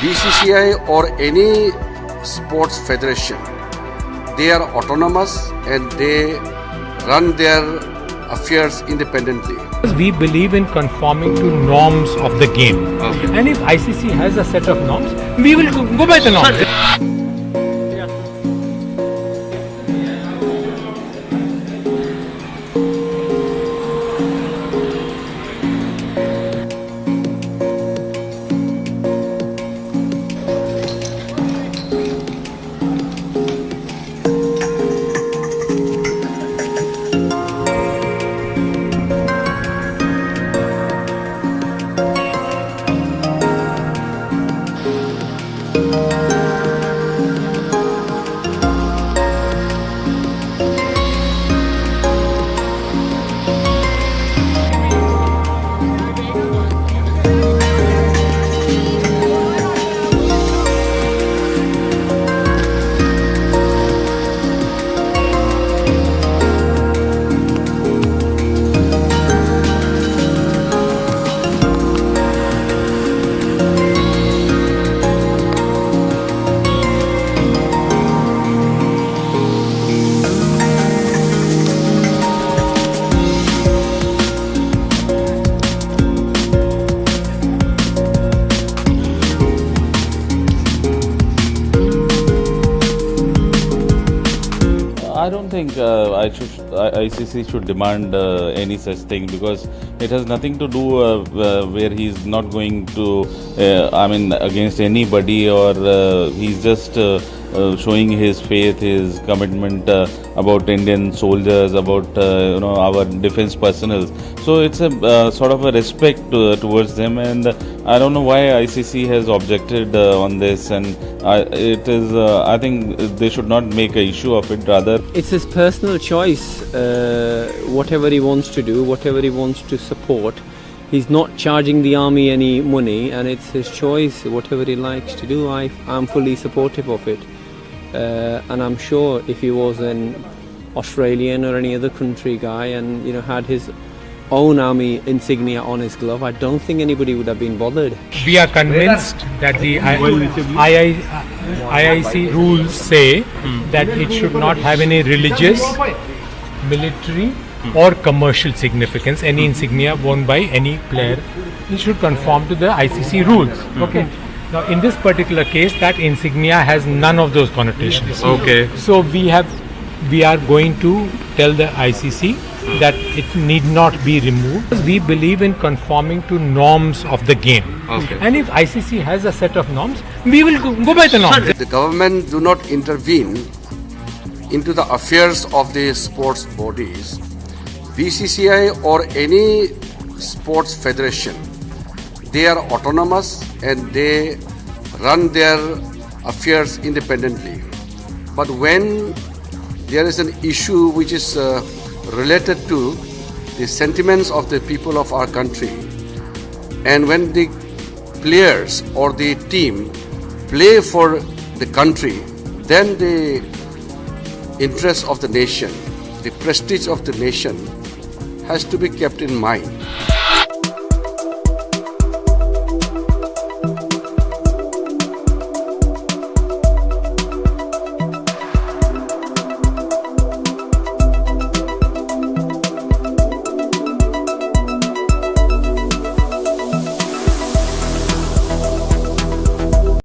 BCCI or any sports federation, they are autonomous and they run their affairs independently. We believe in conforming to norms of the game. Okay. And if ICC has a set of norms, we will go by the norms. I don't think ICC should demand any such thing, because it has nothing to do where he's not going to, against anybody, or he's just showing his faith, his commitment about Indian soldiers, about our defense personnel. So it's a sort of a respect towards them, and I don't know why ICC has objected on this, and I think they should not make an issue of it. Rather, it's his personal choice, whatever he wants to do, whatever he wants to support. He's not charging the army any money, and it's his choice, whatever he likes to do. I'm fully supportive of it, and I'm sure if he was an Australian or any other country guy and had his own army insignia on his glove, I don't think anybody would have been bothered. We are convinced that the IIC rules say that it should not have any religious, military or commercial significance. Any insignia worn by any player, it should conform to the ICC rules. Okay. Now in this particular case, that insignia has none of those connotations. Okay. So we are going to tell the ICC that it need not be removed. We believe in conforming to norms of the game. Okay. And if ICC has a set of norms, we will go by the norms. The government do not intervene into the affairs of the sports bodies. BCCI or any sports federation, they are autonomous and they run their affairs independently. But when there is an issue which is related to the sentiments of the people of our country, and when the players or the team play for the country, then the interest of the nation, the prestige of the nation has to be kept in mind.